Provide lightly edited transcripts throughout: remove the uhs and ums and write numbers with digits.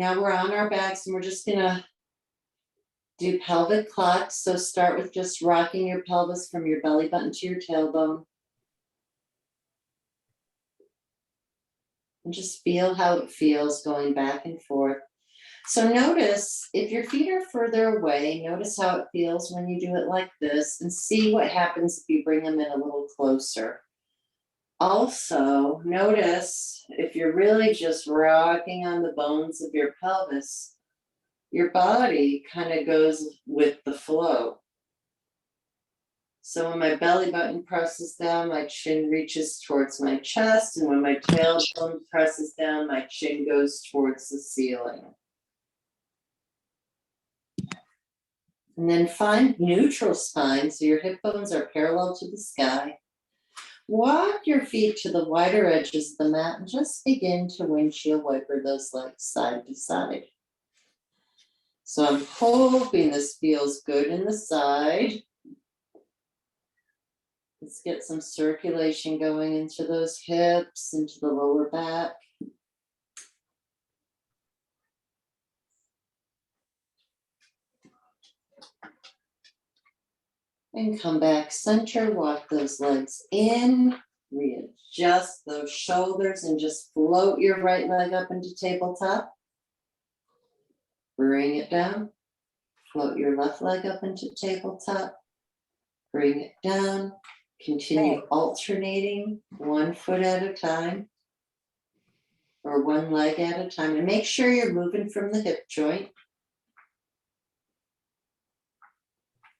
Now we're on our backs and we're just gonna do pelvic clocks. So start with just rocking your pelvis from your belly button to your tailbone. And just feel how it feels going back and forth. So notice if your feet are further away, notice how it feels when you do it like this, and see what happens if you bring them in a little closer. Also, notice if you're really just rocking on the bones of your pelvis, your body kind of goes with the flow. So when my belly button presses down, my chin reaches towards my chest, and when my tailbone presses down, my chin goes towards the ceiling. And then find neutral spine, so your hip bones are parallel to the sky. Walk your feet to the wider edges of the mat and just begin to windshield wiper those legs side to side. So I'm hoping this feels good in the side. Let's get some circulation going into those hips, into the lower back. And come back center, walk those legs in, readjust those shoulders and just float your right leg up into tabletop. Bring it down, float your left leg up into tabletop, bring it down, continue alternating 1 foot at a time or 1 leg at a time, and make sure you're moving from the hip joint.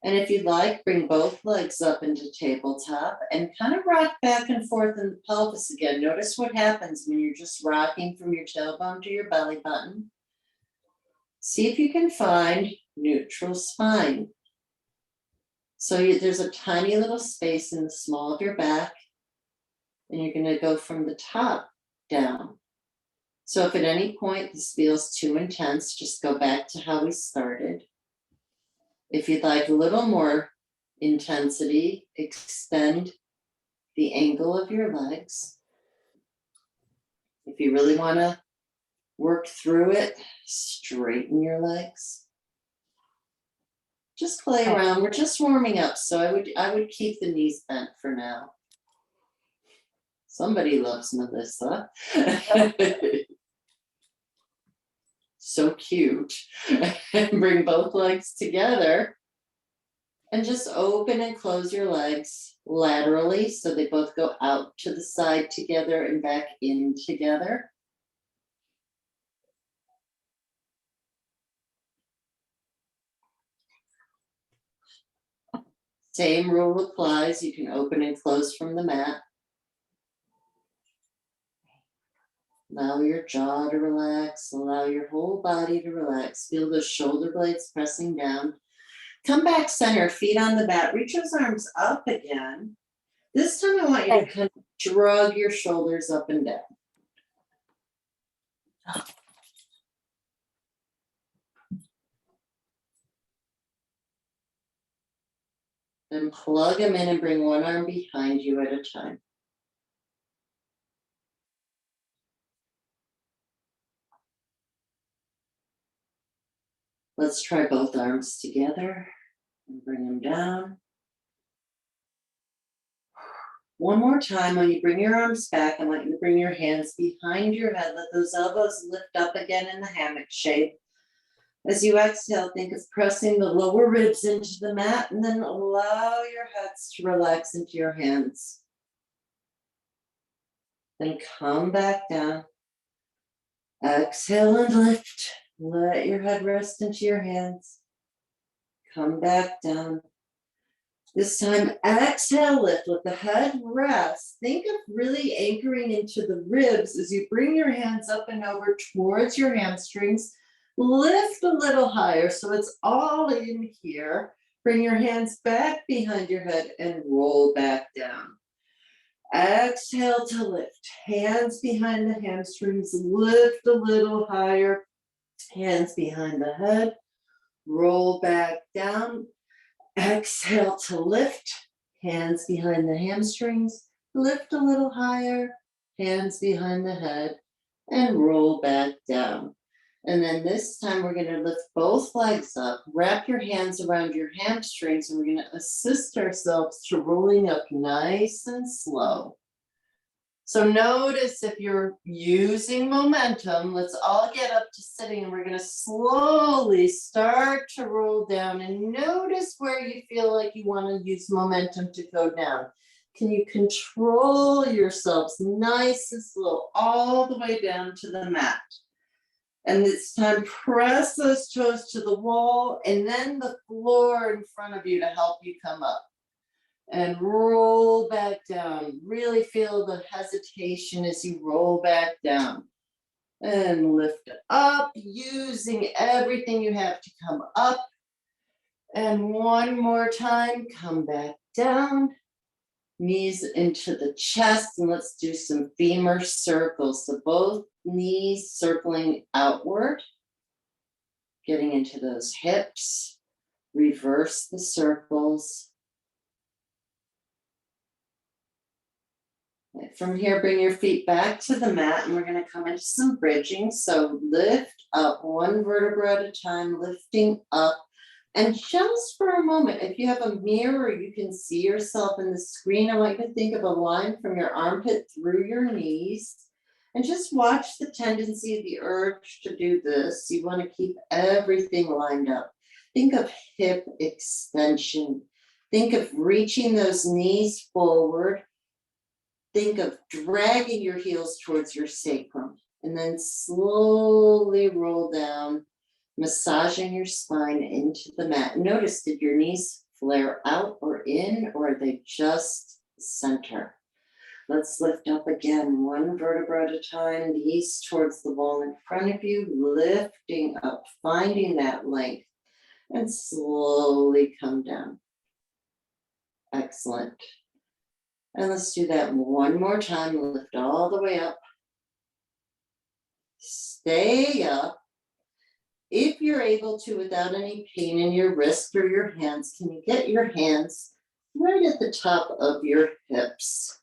And if you'd like, bring both legs up into tabletop and kind of rock back and forth in the pelvis again. Notice what happens when you're just rocking from your tailbone to your belly button. See if you can find neutral spine. So there's a tiny little space in the small of your back, and you're going to go from the top down. So if at any point this feels too intense, just go back to how we started. If you'd like a little more intensity, extend the angle of your legs. If you really want to work through it, straighten your legs. Just play around. We're just warming up, so I would keep the knees bent for now. Somebody loves Melissa. So cute. And bring both legs together and just open and close your legs laterally so they both go out to the side together and back in together. Same rule applies. You can open and close from the mat. Allow your jaw to relax. Allow your whole body to relax. Feel the shoulder blades pressing down. Come back center, feet on the mat. Reach those arms up again. This time I want you to kind of drug your shoulders up and down. Then plug them in and bring one arm behind you at a time. Let's try both arms together and bring them down. One more time, when you bring your arms back, I want you to bring your hands behind your head. Let those elbows lift up again in the hammock shape. As you exhale, think of pressing the lower ribs into the mat, and then allow your heads to relax into your hands. Then come back down. Exhale and lift. Let your head rest into your hands. Come back down. This time, exhale, lift. Let the head rest. Think of really anchoring into the ribs as you bring your hands up and over towards your hamstrings. Lift a little higher so it's all in here. Bring your hands back behind your head and roll back down. Exhale to lift. Hands behind the hamstrings. Lift a little higher. Hands behind the head. Roll back down. Exhale to lift. Hands behind the hamstrings. Lift a little higher. Hands behind the head. And roll back down. And then this time we're gonna lift both legs up, wrap your hands around your hamstrings, and we're gonna assist ourselves to rolling up nice and slow. So notice if you're using momentum, let's all get up to sitting and we're gonna slowly start to roll down, and notice where you feel like you wanna use momentum to go down. Can you control yourselves nice and slow all the way down to the mat? And this time, press those toes to the wall and then the floor in front of you to help you come up. And roll back down. Really feel the hesitation as you roll back down. And lift up, using everything you have to come up. And one more time, come back down. Knees into the chest, and let's do some femur circles. So both knees circling outward, getting into those hips. Reverse the circles. From here, bring your feet back to the mat, and we're going to come into some bridging. So lift up one vertebra at a time, lifting up. And just for a moment, if you have a mirror, you can see yourself in the screen. I want you to think of a line from your armpit through your knees. And just watch the tendency of the urge to do this. You want to keep everything lined up. Think of hip extension. Think of reaching those knees forward. Think of dragging your heels towards your sacrum. And then slowly roll down, massaging your spine into the mat. Notice, did your knees flare out or in, or are they just center? Let's lift up again, one vertebra at a time, knees towards the wall in front of you, lifting up, finding that length, and slowly come down. Excellent. And let's do that one more time. Lift all the way up. Stay up. If you're able to, without any pain in your wrist or your hands, can you get your hands right at the top of your hips?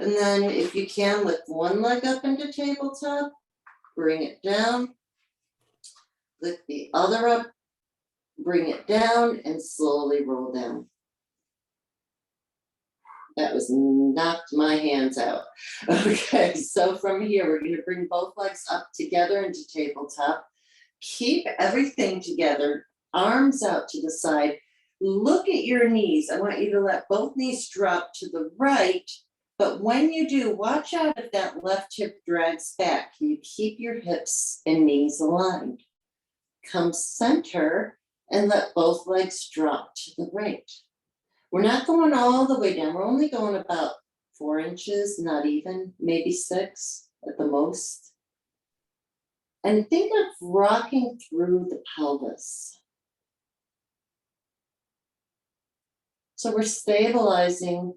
And then if you can, lift one leg up into tabletop, bring it down, lift the other up, bring it down, and slowly roll down. That was knocked my hands out. Okay, so from here, we're going to bring both legs up together into tabletop. Keep everything together, arms out to the side. Look at your knees. I want you to let both knees drop to the right. But when you do, watch out if that left hip drags back. You keep your hips and knees aligned. Come center and let both legs drop to the right. We're not going all the way down. We're only going about 4 inches, not even, maybe 6 at the most. And think of rocking through the pelvis. So we're stabilizing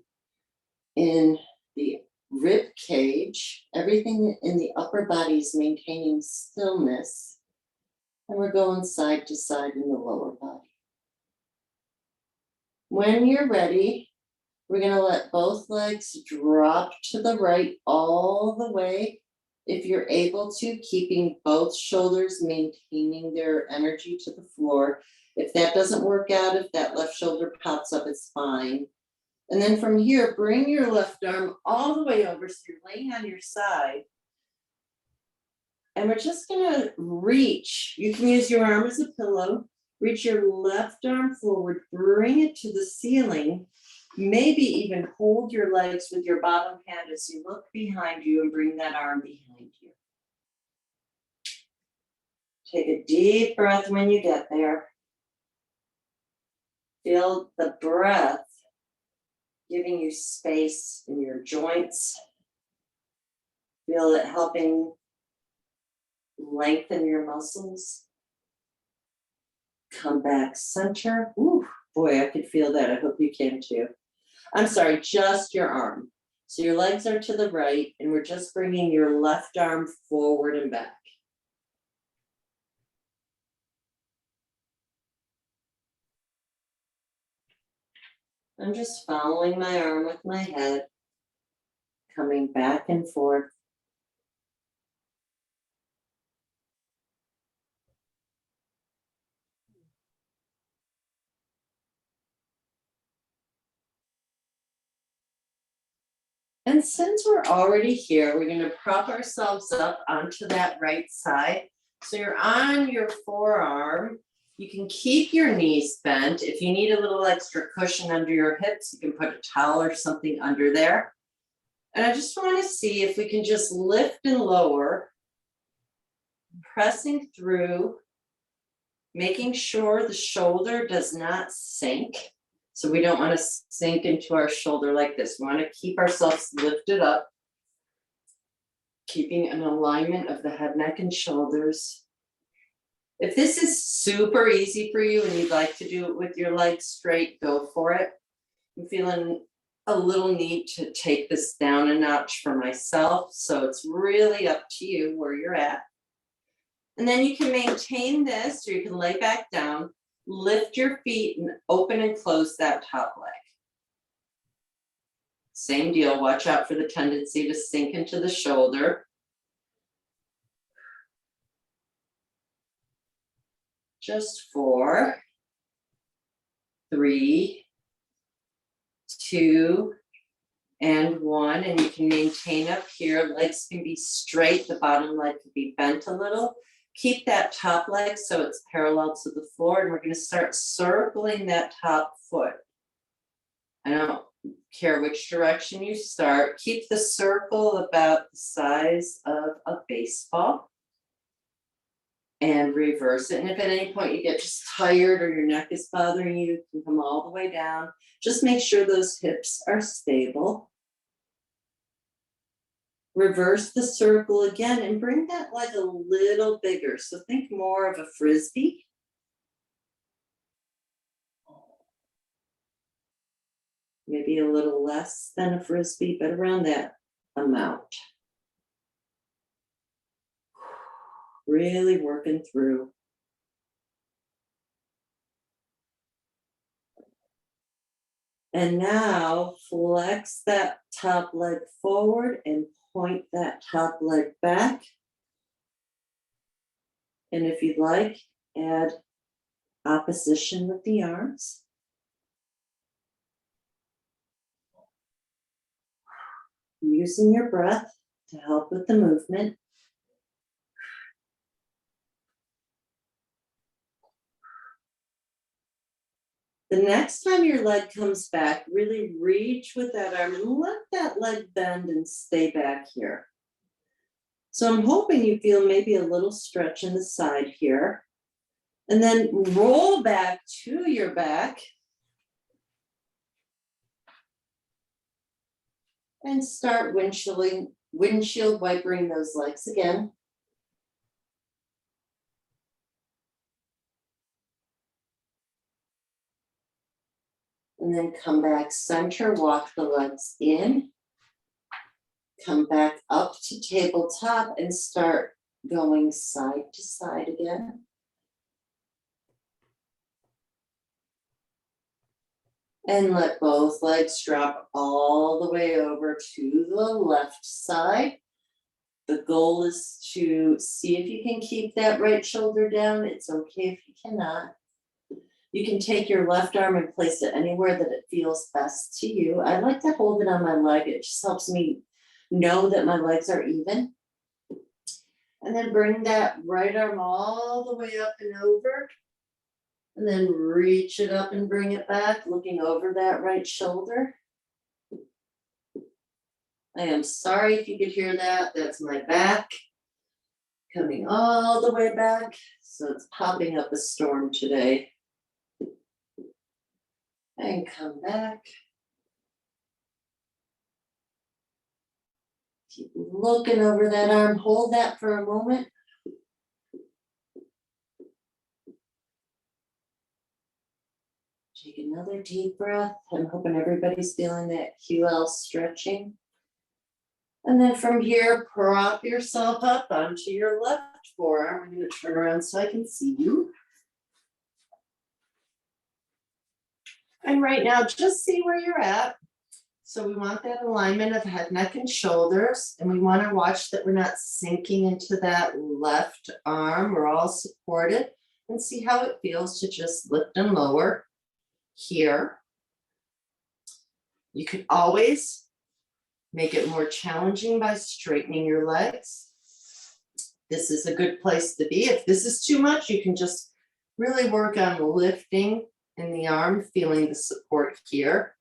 in the rib cage. Everything in the upper body is maintaining stillness. And we're going side to side in the lower body. When you're ready, we're going to let both legs drop to the right all the way. If you're able to, keeping both shoulders maintaining their energy to the floor. If that doesn't work out, if that left shoulder pops up, it's fine. And then from here, bring your left arm all the way over so you're laying on your side. And we're just going to reach. You can use your arm as a pillow. Reach your left arm forward, bring it to the ceiling. Maybe even hold your legs with your bottom hand as you look behind you and bring that arm behind you. Take a deep breath when you get there. Feel the breath giving you space in your joints. Feel it helping lengthen your muscles. Come back center. Ooh, boy, I could feel that. I hope you can too. I'm sorry, just your arm. So your legs are to the right, and we're just bringing your left arm forward and back. I'm just following my arm with my head, coming back and forth. And since we're already here, we're gonna prop ourselves up onto that right side. So you're on your forearm. You can keep your knees bent. If you need a little extra cushion under your hips, you can put a towel or something under there. And I just want to see if we can just lift and lower, pressing through, making sure the shoulder does not sink. So we don't want to sink into our shoulder like this. We want to keep ourselves lifted up, keeping an alignment of the head, neck, and shoulders. If this is super easy for you and you'd like to do it with your legs straight, go for it. I'm feeling a little need to take this down a notch for myself, so it's really up to you where you're at. And then you can maintain this, or you can lay back down, lift your feet and open and close that top leg. Same deal, watch out for the tendency to sink into the shoulder. Just 4, 3, 2, and 1, and you can maintain up here. Legs can be straight, the bottom leg can be bent a little. Keep that top leg so it's parallel to the floor, and we're going to start circling that top foot. I don't care which direction you start. Keep the circle about the size of a baseball. And reverse it. And if at any point you get just tired or your neck is bothering you, you can come all the way down. Just make sure those hips are stable. Reverse the circle again and bring that leg a little bigger. So think more of a frisbee. Maybe a little less than a frisbee, but around that amount. Really working through. And now flex that top leg forward and point that top leg back. And if you'd like, add opposition with the arms. Using your breath to help with the movement. The next time your leg comes back, really reach with that arm and let that leg bend and stay back here. So I'm hoping you feel maybe a little stretch in the side here. And then roll back to your back. And start windshield wipering those legs again. And then come back center, walk the legs in. Come back up to tabletop and start going side to side again. And let both legs drop all the way over to the left side. The goal is to see if you can keep that right shoulder down. It's okay if you cannot. You can take your left arm and place it anywhere that it feels best to you. I like to hold it on my leg. It just helps me know that my legs are even. And then bring that right arm all the way up and over. And then reach it up and bring it back, looking over that right shoulder. I am sorry if you could hear that. That's my back coming all the way back. So it's popping up a storm today. And come back. Keep looking over that arm. Hold that for a moment. Take another deep breath. I'm hoping everybody's feeling that QL stretching. And then from here, prop yourself up onto your left forearm. I'm going to turn around so I can see you. And right now, just see where you're at. So we want that alignment of head, neck, and shoulders. And we want to watch that we're not sinking into that left arm. We're all supported. And see how it feels to just lift and lower here. You could always Make it more challenging by straightening your legs. This is a good place to be. If this is too much, you can just really work on lifting in the arm, feeling the support here.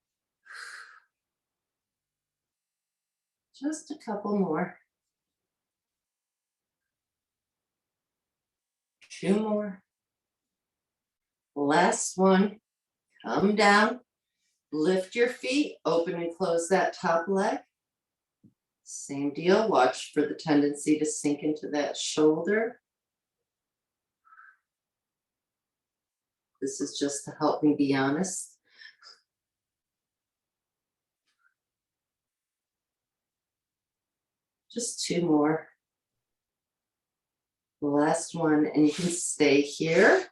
Just a couple more. 2 more. Last one. Come down. Lift your feet, open and close that top leg. Same deal. Watch for the tendency to sink into that shoulder. This is just to help me be honest. Just 2 more. The last one, and you can stay here.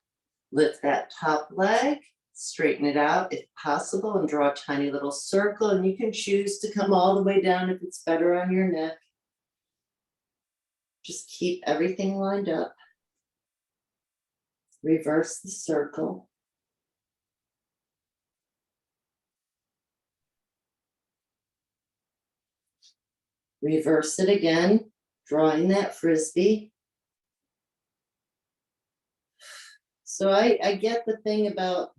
Lift that top leg, straighten it out if possible, and draw a tiny little circle. And you can choose to come all the way down if it's better on your neck. Just keep everything lined up. Reverse the circle. Reverse it again, drawing that frisbee. So I get the thing about,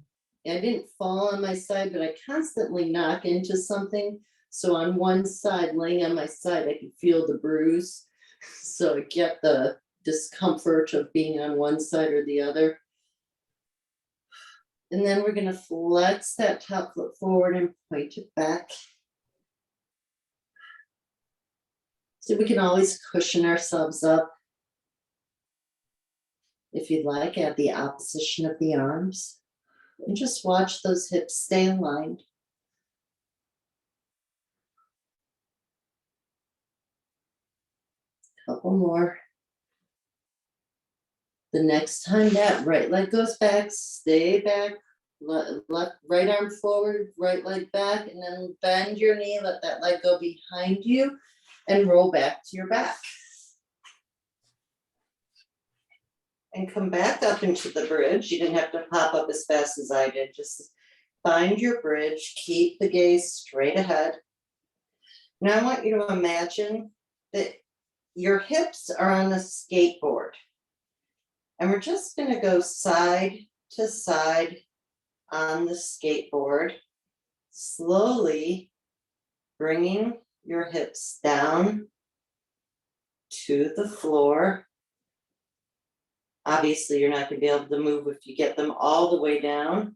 I didn't fall on my side, but I constantly knock into something. So on one side, laying on my side, I can feel the bruise. So I get the discomfort of being on one side or the other. And then we're going to flex that top foot forward and point it back. So we can always cushion ourselves up. If you'd like, at the opposition of the arms. And just watch those hips stay aligned. Couple more. The next time that right leg goes back, stay back. Left, right arm forward, right leg back, and then bend your knee, let that leg go behind you, and roll back to your back. And come back up into the bridge. You didn't have to hop up as fast as I did. Just find your bridge, keep the gaze straight ahead. Now I want you to imagine that your hips are on the skateboard. And we're just going to go side to side on the skateboard, slowly bringing your hips down to the floor. Obviously, you're not going to be able to move if you get them all the way down.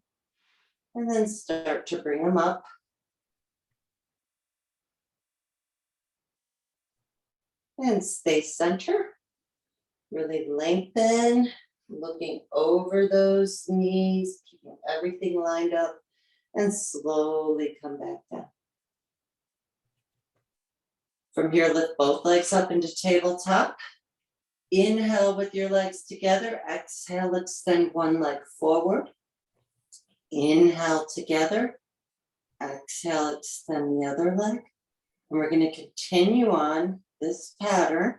And then start to bring them up. And stay center. Really lengthen, looking over those knees, keeping everything lined up, and slowly come back down. From here, lift both legs up into tabletop. Inhale with your legs together. Exhale, extend one leg forward. Inhale together. Exhale, extend the other leg. And we're going to continue on this pattern.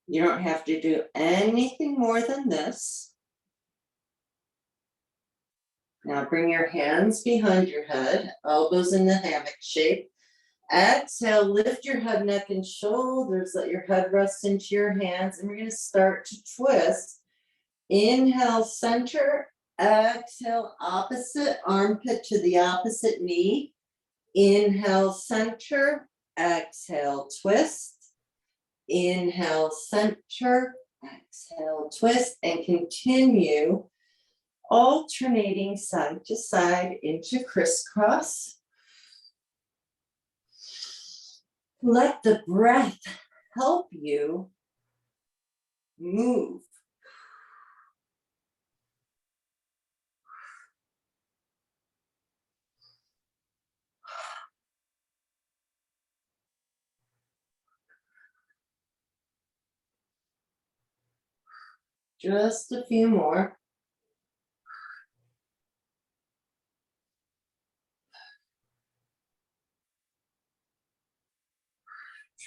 You don't have to do anything more than this. Now bring your hands behind your head, elbows in the hammock shape. Exhale, lift your head, neck, and shoulders. Let your head rest into your hands. And we're going to start to twist. Inhale, center. Exhale, opposite armpit to the opposite knee. Inhale, center. Exhale, twist. Inhale, center. Exhale, twist. And continue alternating side to side into crisscross. Let the breath help you move. Just a few more.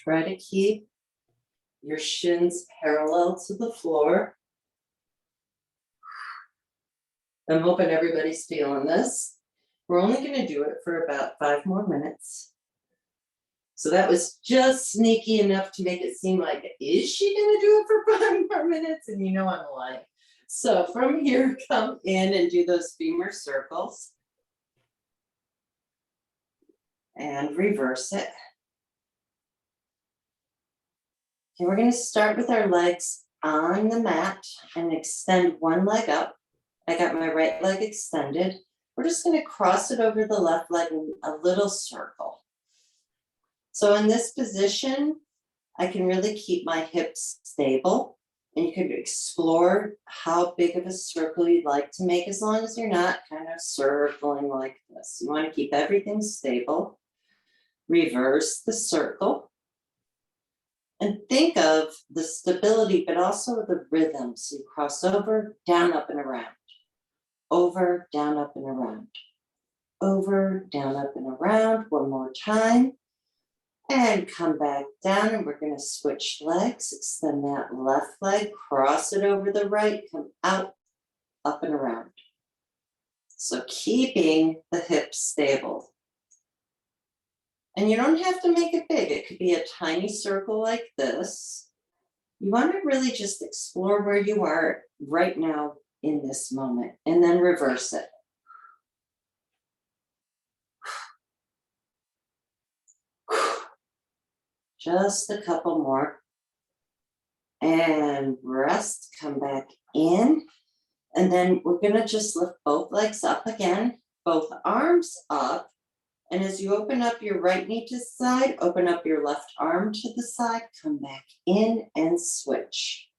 Try to keep your shins parallel to the floor. I'm hoping everybody's feeling this. We're only going to do it for about 5 more minutes. So that was just sneaky enough to make it seem like, is she going to do it for 5 more minutes? And you know I'm lying. So from here, come in and do those femur circles. And reverse it. Okay, we're going to start with our legs on the mat and extend one leg up. I got my right leg extended. We're just going to cross it over the left leg in a little circle. So in this position, I can really keep my hips stable, and you could explore how big of a circle you'd like to make, as long as you're not kind of circling like this. You want to keep everything stable. Reverse the circle. And think of the stability, but also the rhythm. So you cross over, down, up, and around. Over, down, up, and around. Over, down, up, and around. One more time. And come back down, and we're going to switch legs. Extend that left leg, cross it over the right, come out, up, and around. So keeping the hips stable. And you don't have to make it big. It could be a tiny circle like this. You want to really just explore where you are right now in this moment, and then reverse it. Just a couple more. And rest, come back in. And then we're going to just lift both legs up again, both arms up. And as you open up your right knee to the side, open up your left arm to the side, come back in and switch.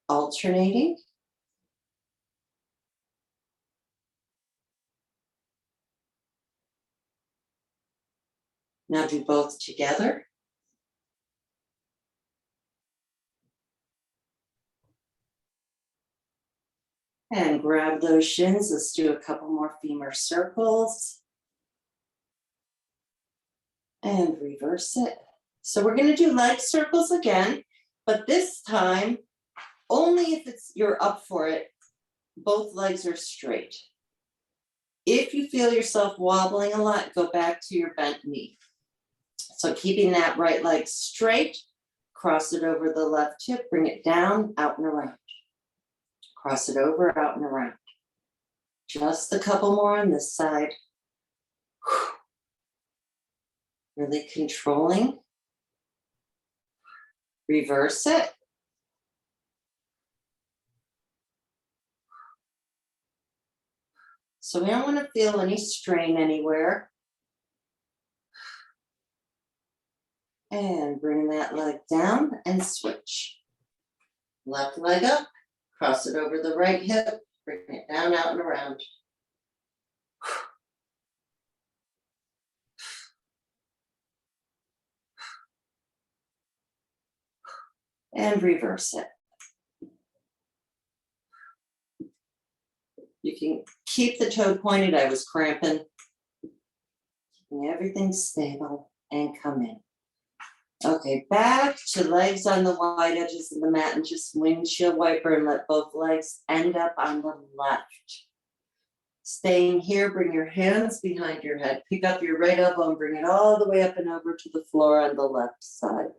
Alternating. Now do both together. And grab those shins. Let's do a couple more femur circles. And reverse it. So we're going to do leg circles again, but this time, only if you're up for it, both legs are straight. If you feel yourself wobbling a lot, go back to your bent knee. So keeping that right leg straight, cross it over the left hip, bring it down, out and around. Cross it over, out and around. Just a couple more on this side. Really controlling. Reverse it. So we don't want to feel any strain anywhere. And bring that leg down and switch. Left leg up, cross it over the right hip, bring it down, out, and around. And reverse it. You can keep the toe pointed. I was cramping. Keeping everything stable and come in. Okay, back to legs on the wide edges of the mat, and just windshield wiper and let both legs end up on the left. Staying here, bring your hands behind your head. Pick up your right elbow and bring it all the way up and over to the floor on the left side.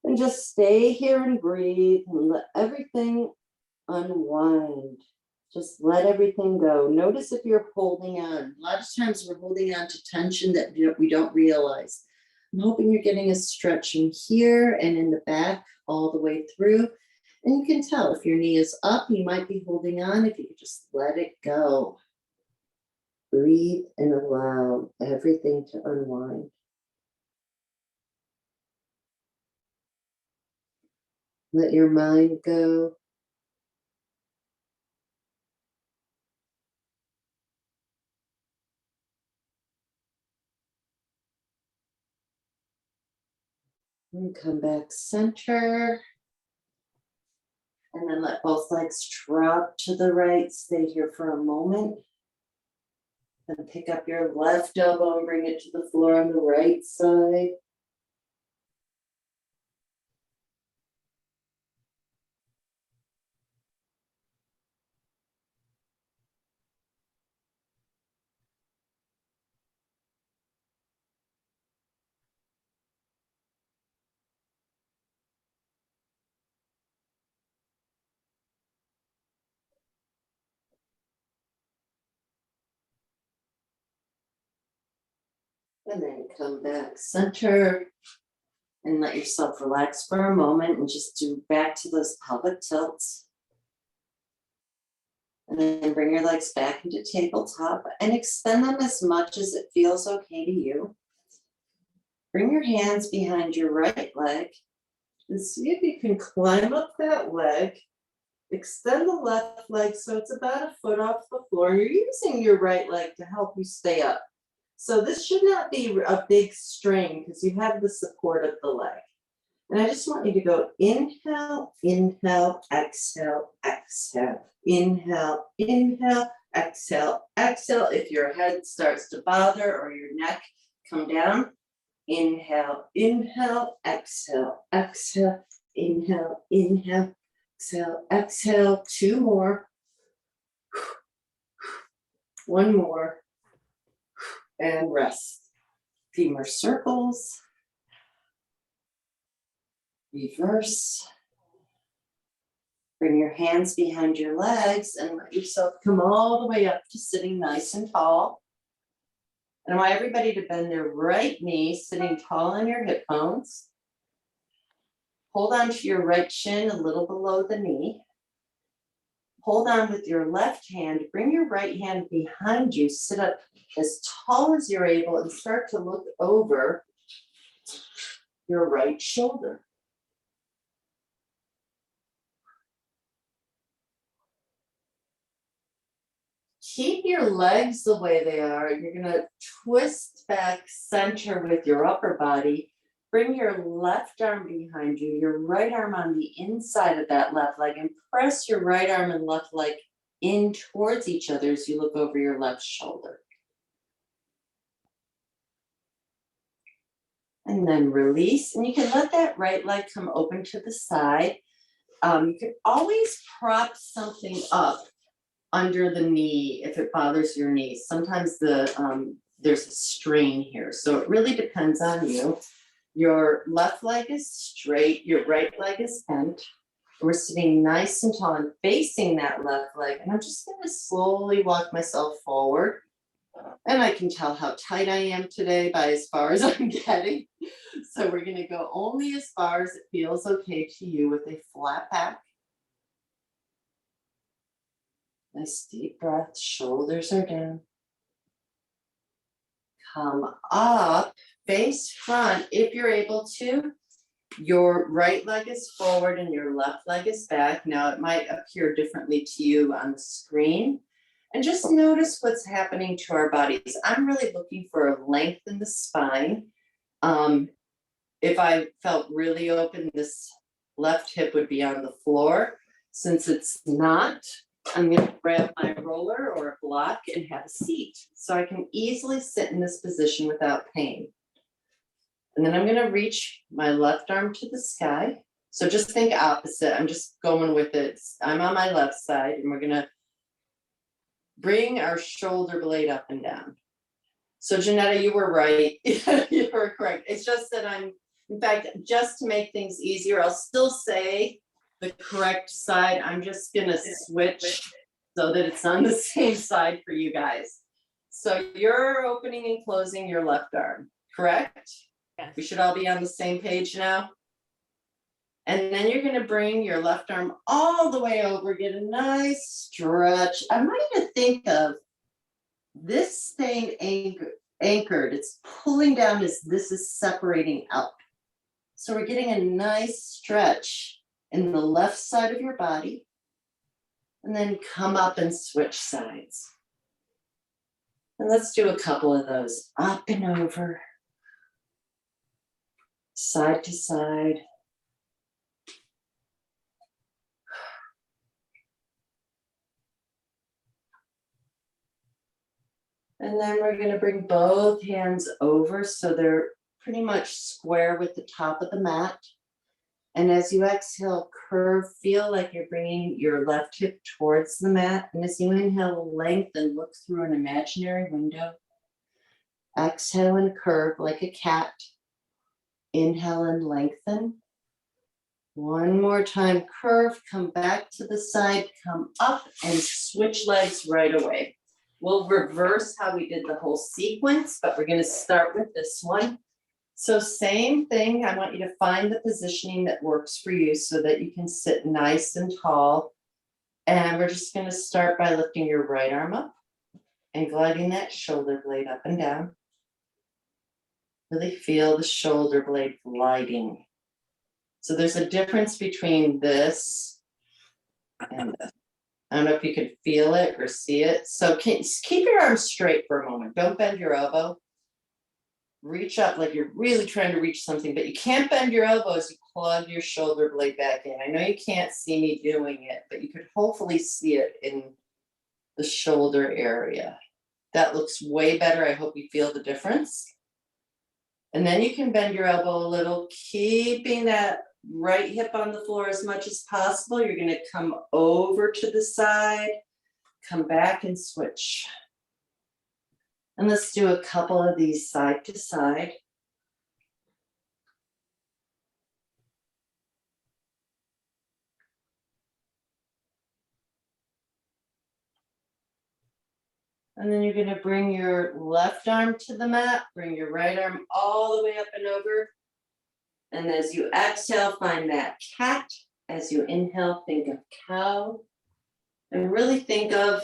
And just stay here and breathe and let everything unwind. Just let everything go. Notice if you're holding on. A lot of times we're holding on to tension that we don't realize. I'm hoping you're getting a stretch in here and in the back all the way through. And you can tell if your knee is up, you might be holding on. If you could just let it go. Breathe and allow everything to unwind. Let your mind go. And come back center. And then let both legs drop to the right. Stay here for a moment. Then pick up your left elbow and bring it to the floor on the right side. And then come back center and let yourself relax for a moment and just do back to those pelvic tilts. And then bring your legs back into tabletop and extend them as much as it feels okay to you. Bring your hands behind your right leg and see if you can climb up that leg. Extend the left leg so it's about a foot off the floor. You're using your right leg to help you stay up. So this should not be a big strain because you have the support of the leg. And I just want you to go inhale, inhale, exhale, exhale. Inhale, inhale, exhale, exhale. If your head starts to bother or your neck, come down. Inhale, inhale, exhale, exhale, inhale, inhale, exhale, exhale. 2 more. 1 more. And rest. Femur circles. Reverse. Bring your hands behind your legs and let yourself come all the way up to sitting nice and tall. And I want everybody to bend their right knee, sitting tall on your hip bones. Hold on to your right shin a little below the knee. Hold on with your left hand. Bring your right hand behind you. Sit up as tall as you're able and start to look over your right shoulder. Keep your legs the way they are. You're going to twist back center with your upper body. Bring your left arm behind you, your right arm on the inside of that left leg, and press your right arm and left leg in towards each other as you look over your left shoulder. And then release, and you can let that right leg come open to the side. You can always prop something up under the knee if it bothers your knee. Sometimes there's a strain here, so it really depends on you. Your left leg is straight, your right leg is bent. We're sitting nice and tall and facing that left leg, and I'm just going to slowly walk myself forward. And I can tell how tight I am today by as far as I'm getting. So we're going to go only as far as it feels okay to you with a flat back. Nice deep breath, shoulders are down. Come up, face front if you're able to. Your right leg is forward and your left leg is back. Now it might appear differently to you on the screen. And just notice what's happening to our bodies. I'm really looking for a length in the spine. If I felt really open, this left hip would be on the floor. Since it's not, I'm going to grab my roller or a block and have a seat so I can easily sit in this position without pain. And then I'm going to reach my left arm to the sky. So just think opposite. I'm just going with it. I'm on my left side, and we're going to bring our shoulder blade up and down. So Janetta, you were right. You were correct. It's just that in fact, just to make things easier, I'll still say the correct side. I'm just going to switch so that it's on the same side for you guys. So you're opening and closing your left arm, correct? Yes. We should all be on the same page now. And then you're going to bring your left arm all the way over, get a nice stretch. I want you to think of this staying anchored. It's pulling down as this is separating out. So we're getting a nice stretch in the left side of your body. And then come up and switch sides. And let's do a couple of those. Up and over. Side to side. And then we're going to bring both hands over so they're pretty much square with the top of the mat. And as you exhale, curve, feel like you're bringing your left hip towards the mat. And as you inhale, lengthen, look through an imaginary window. Exhale and curve like a cat. Inhale and lengthen. One more time, curve, come back to the side, come up and switch legs right away. We'll reverse how we did the whole sequence, but we're gonna start with this one. So same thing, I want you to find the positioning that works for you so that you can sit nice and tall. And we're just gonna start by lifting your right arm up and gliding that shoulder blade up and down. Really feel the shoulder blade gliding. So there's a difference between this and this. I don't know if you could feel it or see it. So keep your arms straight for a moment. Don't bend your elbow. Reach up like you're really trying to reach something, but you can't bend your elbow as you plug your shoulder blade back in. I know you can't see me doing it, but you could hopefully see it in the shoulder area. That looks way better. I hope you feel the difference. And then you can bend your elbow a little, keeping that right hip on the floor as much as possible. You're going to come over to the side, come back and switch. And let's do a couple of these side to side. And then you're going to bring your left arm to the mat, bring your right arm all the way up and over. And as you exhale, find that cat. As you inhale, think of cow. And really think of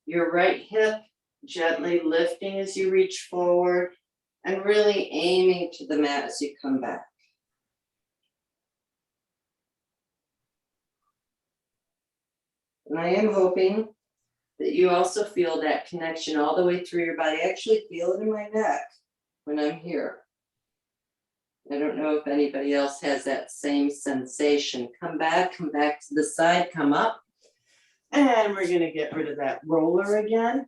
your right hip gently lifting as you reach forward and really aiming to the mat as you come back. And I am hoping that you also feel that connection all the way through your body. I actually feel it in my neck when I'm here. I don't know if anybody else has that same sensation. Come back to the side, come up. And we're gonna get rid of that roller again.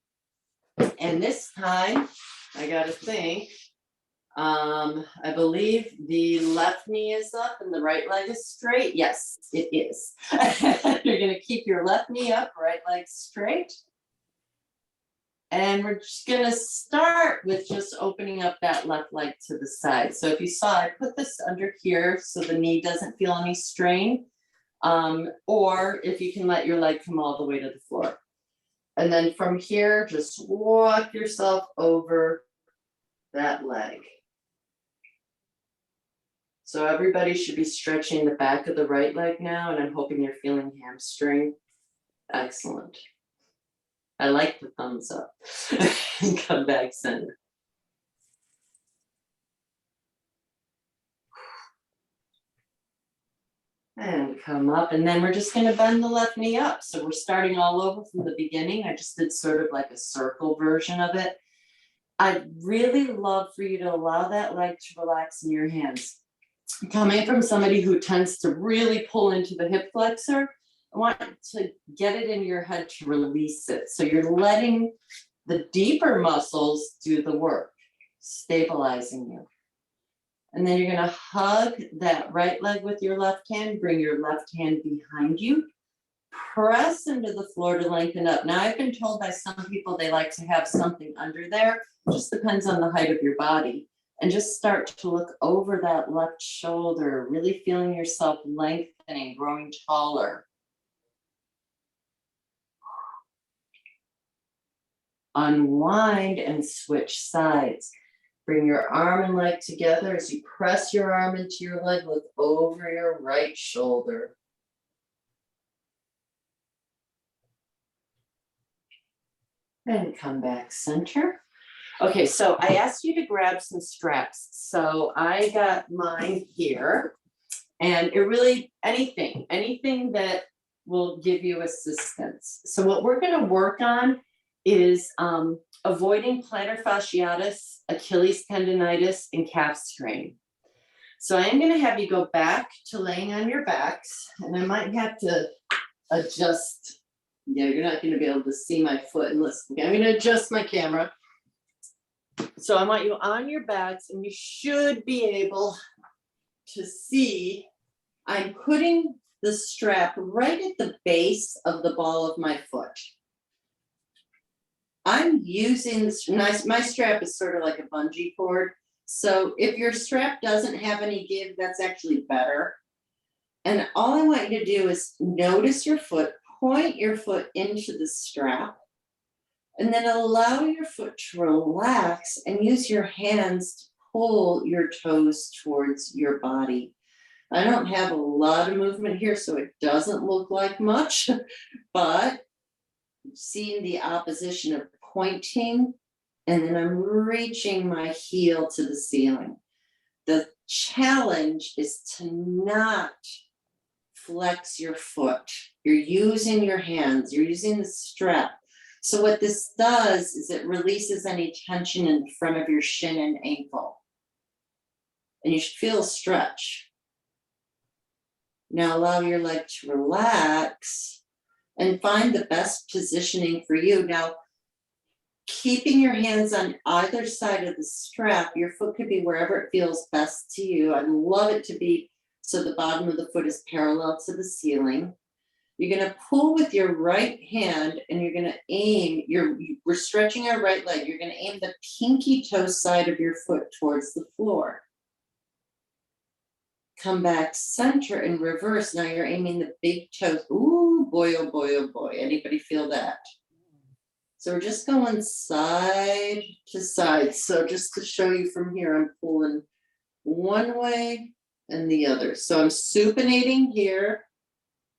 And this time, I gotta think, I believe the left knee is up and the right leg is straight. Yes, it is. You're gonna keep your left knee up, right leg straight. And we're just gonna start with just opening up that left leg to the side. So if you saw, I put this under here so the knee doesn't feel any strain. Or if you can let your leg come all the way to the floor. And then from here, just walk yourself over that leg. So everybody should be stretching the back of the right leg now, and I'm hoping you're feeling hamstring. Excellent. I like the thumbs up. Come back center. And come up, and then we're just going to bend the left knee up. So we're starting all over from the beginning. I just did sort of like a circle version of it. I'd really love for you to allow that leg to relax in your hands. Coming from somebody who tends to really pull into the hip flexor, I want to get it in your head to release it. So you're letting the deeper muscles do the work, stabilizing you. And then you're going to hug that right leg with your left hand, bring your left hand behind you, press into the floor to lengthen up. Now, I've been told by some people they like to have something under there. It just depends on the height of your body. And just start to look over that left shoulder, really feeling yourself lengthening, growing taller. Unwind and switch sides. Bring your arm and leg together. As you press your arm into your leg, look over your right shoulder. And come back center. Okay, so I asked you to grab some straps. So I got mine here. And it really, anything that will give you assistance. So what we're going to work on is avoiding plantar fasciitis, Achilles tendonitis, and calf strain. So I am going to have you go back to laying on your backs, and I might have to adjust. Yeah, you're not going to be able to see my foot and listen. I'm going to adjust my camera. So I want you on your backs, and you should be able to see I'm putting the strap right at the base of the ball of my foot. I'm using this, my strap is sort of like a bungee cord. So if your strap doesn't have any give, that's actually better. And all I want you to do is notice your foot, point your foot into the strap, And then allow your foot to relax and use your hands to pull your toes towards your body. I don't have a lot of movement here, so it doesn't look like much, but seeing the opposition of pointing, and then I'm reaching my heel to the ceiling. The challenge is to not flex your foot. You're using your hands, you're using the strap. So what this does is it releases any tension in front of your shin and ankle. And you should feel a stretch. Now allow your leg to relax and find the best positioning for you. Now, keeping your hands on either side of the strap, your foot could be wherever it feels best to you. I love it to be so the bottom of the foot is parallel to the ceiling. You're going to pull with your right hand and you're going to aim, we're stretching our right leg. You're going to aim the pinky toe side of your foot towards the floor. Come back center and reverse. Now you're aiming the big toes. Ooh, boy, oh boy, oh boy. Anybody feel that? So we're just going side to side. So just to show you from here, I'm pulling one way and the other. So I'm supinating here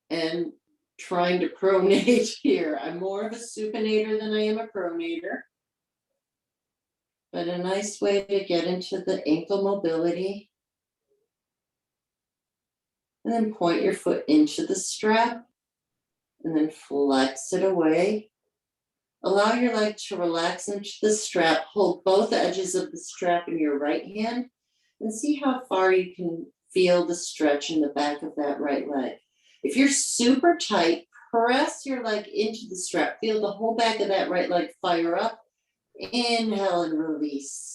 and trying to pronate here. I'm more of a supinator than I am a pronator. But a nice way to get into the ankle mobility. And then point your foot into the strap and then flex it away. Allow your leg to relax into the strap. Hold both edges of the strap in your right hand and see how far you can feel the stretch in the back of that right leg. If you're super tight, press your leg into the strap. Feel the whole back of that right leg fire up. Inhale and release.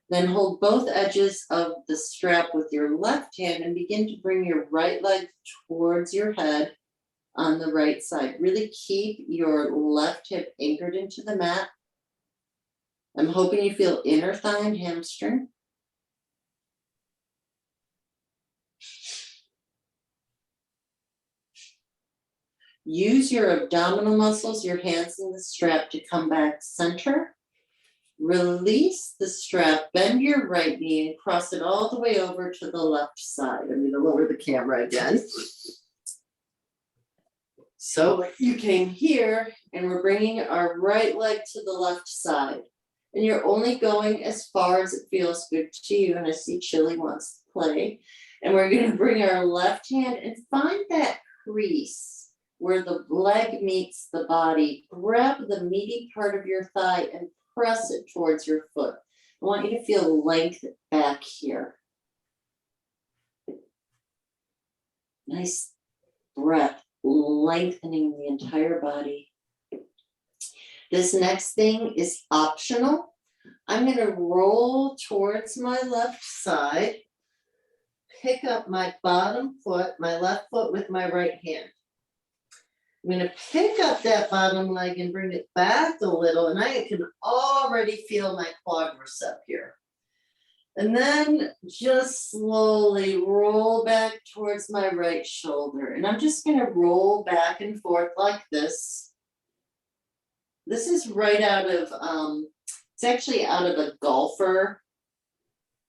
Then hold both edges of the strap with your left hand and begin to bring your right leg towards your head on the right side. Really keep your left hip anchored into the mat. I'm hoping you feel inner thigh and hamstring. Use your abdominal muscles, your hands in the strap to come back center. Release the strap, bend your right knee and cross it all the way over to the left side. I'm going to lower the camera again. So you came here and we're bringing our right leg to the left side. And you're only going as far as it feels good to you. And I see Chili wants to play. And we're going to bring our left hand and find that crease where the leg meets the body. Grab the meaty part of your thigh and press it towards your foot. I want you to feel length back here. Nice breath, lengthening the entire body. This next thing is optional. I'm going to roll towards my left side, pick up my bottom foot, my left foot with my right hand. I'm going to pick up that bottom leg and bring it back a little, and I can already feel my quadricep here. And then just slowly roll back towards my right shoulder. And I'm just going to roll back and forth like this. This is right out of, it's actually out of a golfer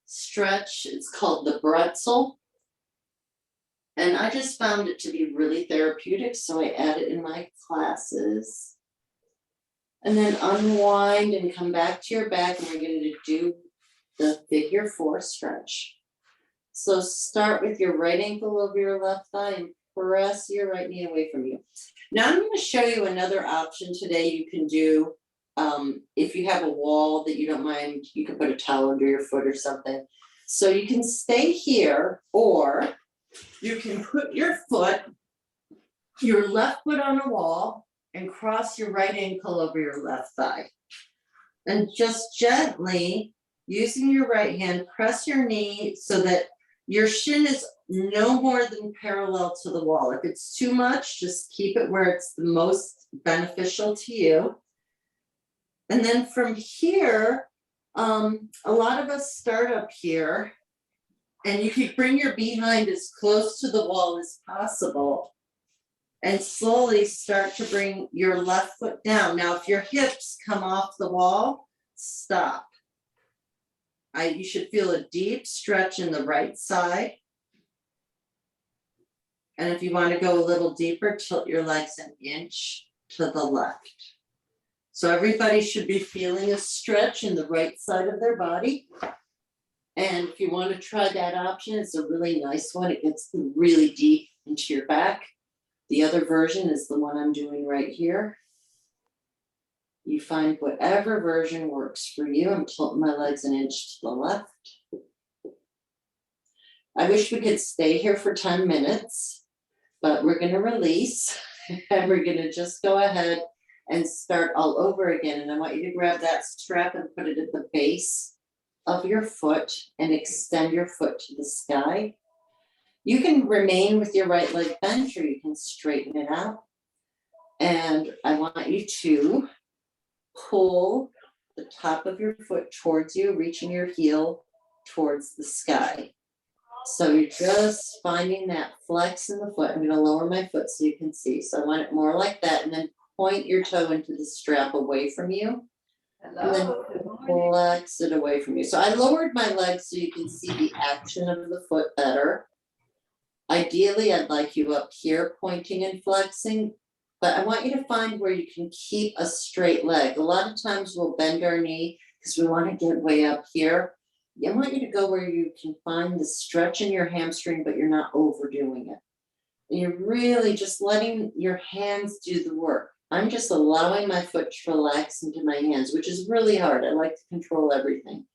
stretch. It's called the Bretzel. And I just found it to be really therapeutic, so I add it in my classes. And then unwind and come back to your back, and we're going to do the figure 4 stretch. So start with your right ankle over your left thigh and press your right knee away from you. Now I'm going to show you another option today you can do. If you have a wall that you don't mind, you can put a towel under your foot or something. So you can stay here, or you can put your left foot on a wall and cross your right ankle over your left thigh. And just gently, using your right hand, press your knee so that your shin is no more than parallel to the wall. If it's too much, just keep it where it's the most beneficial to you. And then from here, a lot of us start up here, and you can bring your behind as close to the wall as possible. And slowly start to bring your left foot down. Now, if your hips come off the wall, stop. You should feel a deep stretch in the right side. And if you want to go a little deeper, tilt your legs an inch to the left. So everybody should be feeling a stretch in the right side of their body. And if you want to try that option, it's a really nice one. It gets really deep into your back. The other version is the one I'm doing right here. You find whatever version works for you. I'm tilting my legs an inch to the left. I wish we could stay here for 10 minutes, but we're going to release and we're going to just go ahead and start all over again. And I want you to grab that strap and put it at the base of your foot and extend your foot to the sky. You can remain with your right leg bent or you can straighten it out. And I want you to pull the top of your foot towards you, reaching your heel towards the sky. So you're just finding that flex in the foot. I'm going to lower my foot so you can see. So I want it more like that. And then point your toe into the strap away from you. And then flex it away from you. So I lowered my legs so you can see the action of the foot better. Ideally, I'd like you up here pointing and flexing, but I want you to find where you can keep a straight leg. A lot of times we'll bend our knee because we want to get way up here. I want you to go where you can find the stretch in your hamstring, but you're not overdoing it. And you're really just letting your hands do the work. I'm just allowing my foot to relax into my hands, which is really hard. I like to control everything.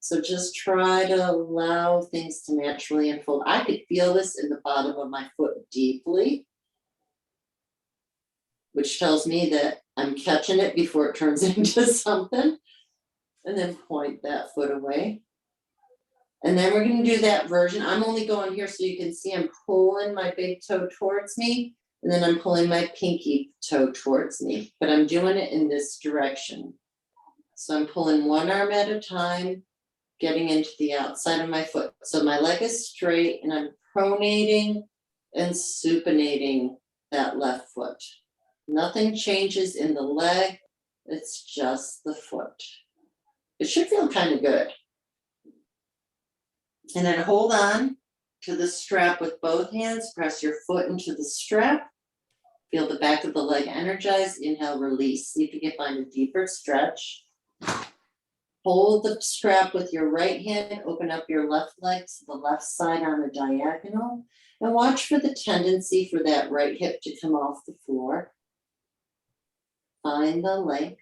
So just try to allow things to naturally unfold. I could feel this in the bottom of my foot deeply, which tells me that I'm catching it before it turns into something. And then point that foot away. And then we're going to do that version. I'm only going here so you can see I'm pulling my big toe towards me. And then I'm pulling my pinky toe towards me. But I'm doing it in this direction. So I'm pulling one arm at a time, getting into the outside of my foot. So my leg is straight and I'm pronating and supinating that left foot. Nothing changes in the leg. It's just the foot. It should feel kind of good. And then hold on to the strap with both hands. Press your foot into the strap. Feel the back of the leg energize. Inhale, release. See if you can find a deeper stretch. Hold the strap with your right hand. Open up your left leg to the left side on a diagonal. And watch for the tendency for that right hip to come off the floor. Find the length.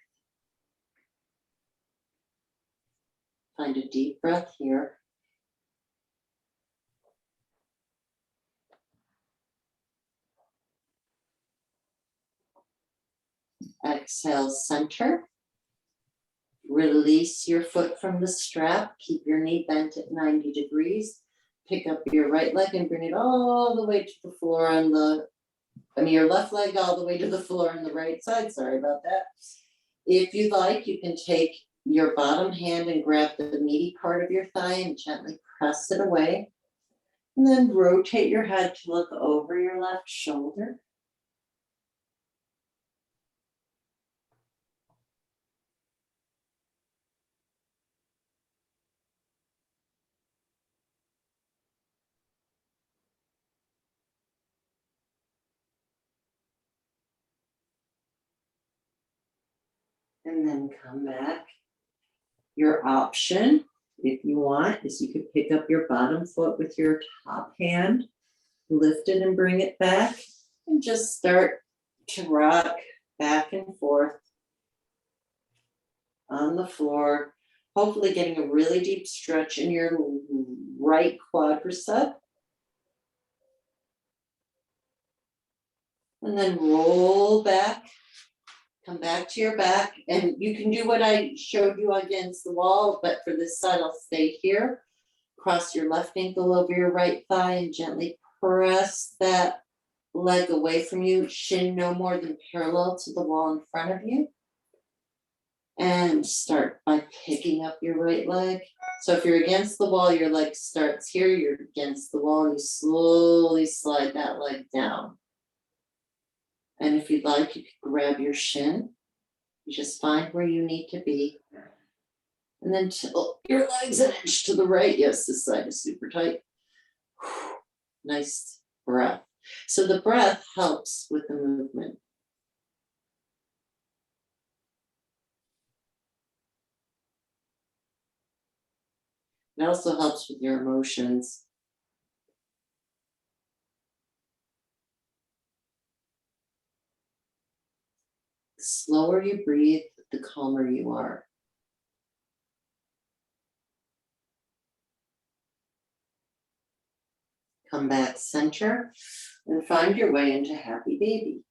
Find a deep breath here. Exhale, center. Release your foot from the strap. Keep your knee bent at 90 degrees. Pick up your right leg and bring it all the way to the floor on your left leg all the way to the floor on the right side. Sorry about that. If you like, you can take your bottom hand and grab the meaty part of your thigh and gently press it away. And then rotate your head to look over your left shoulder. And then come back. Your option, if you want, is you could pick up your bottom foot with your top hand, lift it and bring it back, and just start to rock back and forth on the floor, hopefully getting a really deep stretch in your right quadricep. And then roll back. Come back to your back, and you can do what I showed you against the wall, but for this side, I'll stay here. Cross your left ankle over your right thigh and gently press that leg away from you, shin no more than parallel to the wall in front of you. And start by picking up your right leg. So if you're against the wall, your leg starts here, you're against the wall, you slowly slide that leg down. And if you'd like, you could grab your shin. You just find where you need to be. And then tilt your legs an inch to the right. Yes, this side is super tight. Nice breath. So the breath helps with the movement. It also helps with your emotions. The slower you breathe, the calmer you are. Come back center and find your way into happy baby.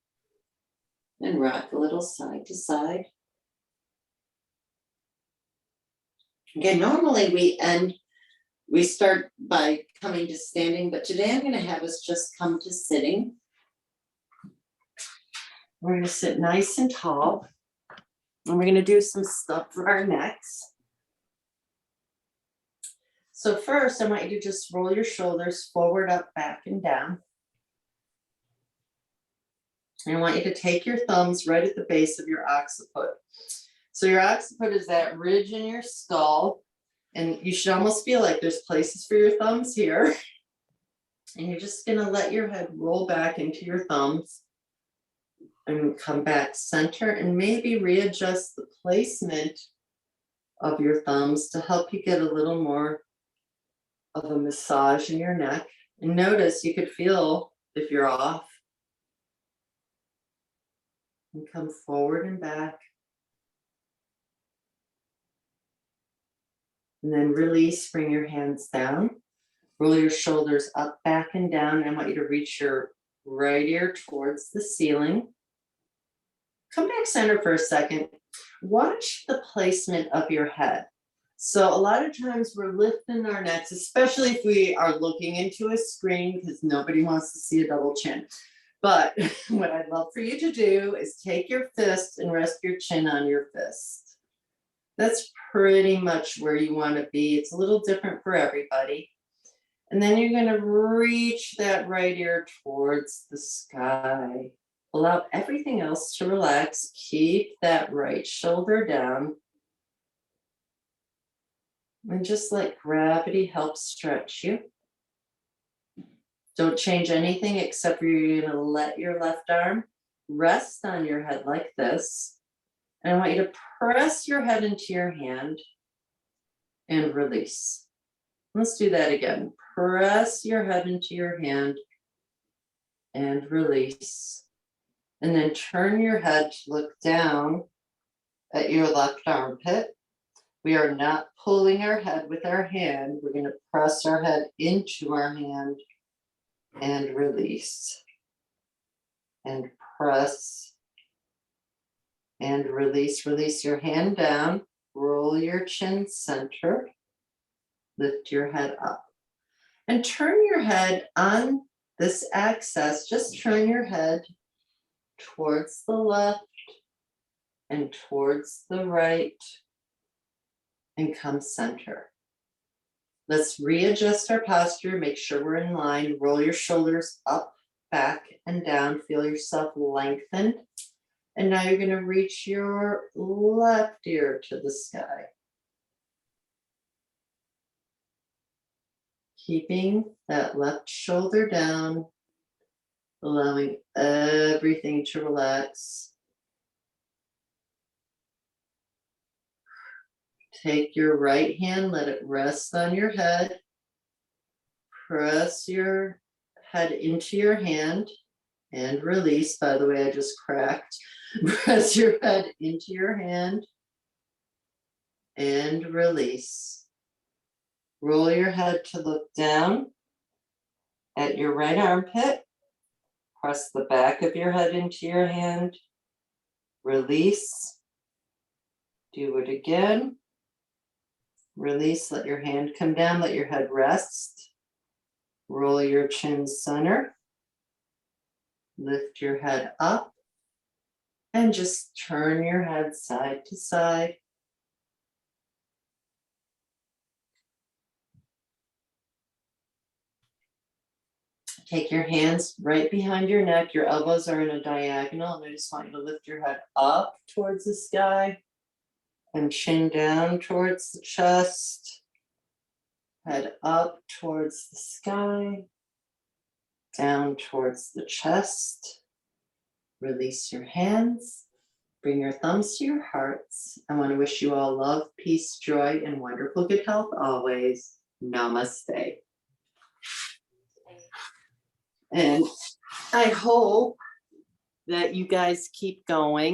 And rock a little side to side. Okay, normally we start by coming to standing, but today I'm going to have us just come to sitting. We're going to sit nice and tall. And we're going to do some stuff for our necks. So first, I want you to just roll your shoulders forward, up, back, and down. And I want you to take your thumbs right at the base of your occiput. So your occiput is that ridge in your skull, and you should almost feel like there's places for your thumbs here. And you're just gonna let your head roll back into your thumbs and come back center, and maybe readjust the placement of your thumbs to help you get a little more of a massage in your neck. And notice you could feel if you're off. And come forward and back. And then release, bring your hands down. Roll your shoulders up, back, and down. I want you to reach your right ear towards the ceiling. Come back center for a second. Watch the placement of your head. So a lot of times we're lifting our necks, especially if we are looking into a screen, because nobody wants to see a double chin. But what I'd love for you to do is take your fist and rest your chin on your fist. That's pretty much where you want to be. It's a little different for everybody. And then you're going to reach that right ear towards the sky. Allow everything else to relax. Keep that right shoulder down. And just let gravity help stretch you. Don't change anything except for you're going to let your left arm rest on your head like this. And I want you to press your head into your hand and release. Let's do that again. Press your head into your hand and release. And then turn your head to look down at your left armpit. We are not pulling our head with our hand. We're going to press our head into our hand and release. And press and release. Release your hand down. Roll your chin center. Lift your head up. And turn your head on this axis. Just turn your head towards the left and towards the right. And come center. Let's readjust our posture. Make sure we're in line. Roll your shoulders up, back, and down. Feel yourself lengthen. And now you're going to reach your left ear to the sky. Keeping that left shoulder down, allowing everything to relax. Take your right hand, let it rest on your head. Press your head into your hand and release. By the way, I just cracked. Press your head into your hand and release. Roll your head to look down at your right armpit. Press the back of your head into your hand. Release. Do it again. Release, let your hand come down, let your head rest. Roll your chin center. Lift your head up. And just turn your head side to side. Take your hands right behind your neck. Your elbows are in a diagonal, and I just want you to lift your head up towards the sky and chin down towards the chest. Head up towards the sky, down towards the chest. Release your hands. Bring your thumbs to your hearts. I want to wish you all love, peace, joy, and wonderful good health always. Namaste. And I hope that you guys keep going.